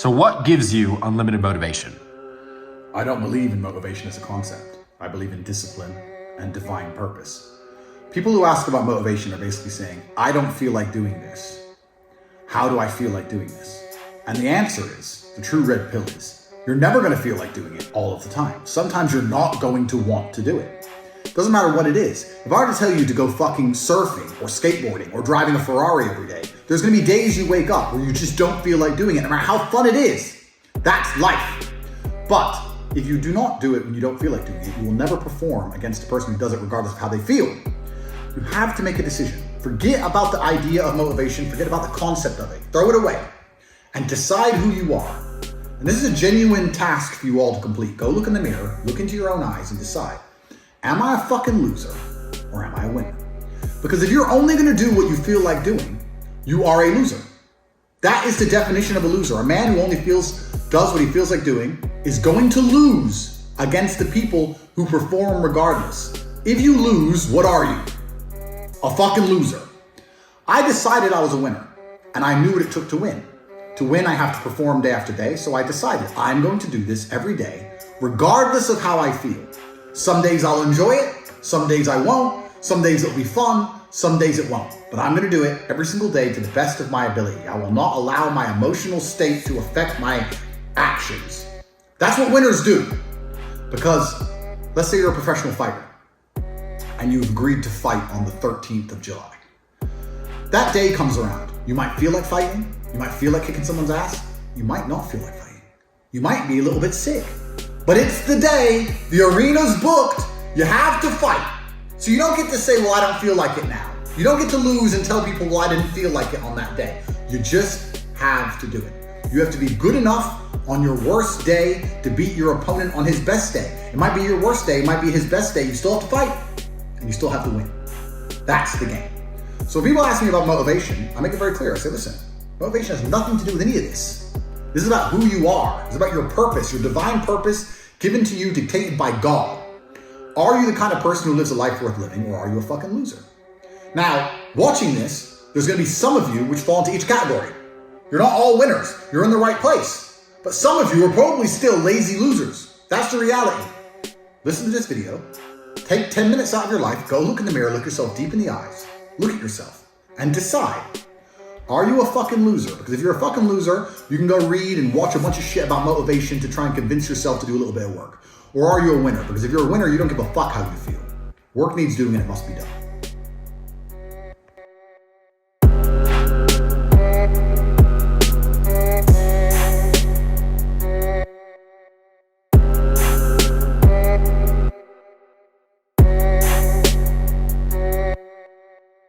So what gives you unlimited motivation? I don't believe in motivation as a concept. I believe in discipline and divine purpose. People who ask about motivation are basically saying, I don't feel like doing this. How do I feel like doing this? And the answer is, the true red pill is, you're never going to feel like doing it all of the time. Sometimes you're not going to want to do it. Doesn't matter what it is. If I were to tell you to go fucking surfing or skateboarding or driving a Ferrari every day, there's going to be days you wake up where you just don't feel like doing it, no matter how fun it is. That's life. But if you do not do it when you don't feel like doing it, you will never perform against a person who does it regardless of how they feel. You have to make a decision. Forget about the idea of motivation, forget about the concept of it. Throw it away and decide who you are. And this is a genuine task for you all to complete. Go look in the mirror, look into your own eyes and decide, am I a fucking loser or am I a winner? Because if you're only gonna do what you feel like doing, you are a loser. That is the definition of a loser. A man who only does what he feels like doing is going to lose against the people who perform regardless. If you lose, what are you? A fucking loser. I decided I was a winner and I knew what it took to win. To win, I have to perform day after day. So I decided I'm going to do this every day, regardless of how I feel. Some days I'll enjoy it. Some days I won't. Some days it'll be fun. Some days it won't. But I'm going to do it every single day to the best of my ability. I will not allow my emotional state to affect my actions. That's what winners do. Because let's say you're a professional fighter and you've agreed to fight on the 13th of July. That day comes around. You might feel like fighting. You might feel like kicking someone's ass. You might not feel like fighting. You might be a little bit sick. But it's the day, the arena's booked, you have to fight. So you don't get to say, well, I don't feel like it now. You don't get to lose and tell people, well, I didn't feel like it on that day. You just have to do it. You have to be good enough on your worst day to beat your opponent on his best day. It might be your worst day, it might be his best day. You still have to fight and you still have to win. That's the game. So if people ask me about motivation, I make it very clear. I say, listen, motivation has nothing to do with any of this. This is about who you are. It's about your purpose, your divine purpose given to you, dictated by God. Are you the kind of person who lives a life worth living, or are you a fucking loser? Now, watching this, there's going to be some of you which fall into each category. You're not all winners. You're in the right place. But some of you are probably still lazy losers. That's the reality. Listen to this video. Take 10 minutes out of your life. Go look in the mirror. Look yourself deep in the eyes. Look at yourself and decide, are you a fucking loser? Because if you're a fucking loser, you can go read and watch a bunch of shit about motivation to try and convince yourself to do a little bit of work. Or are you a winner? Because if you're a winner, you don't give a fuck how you feel. Work needs doing and it must be done.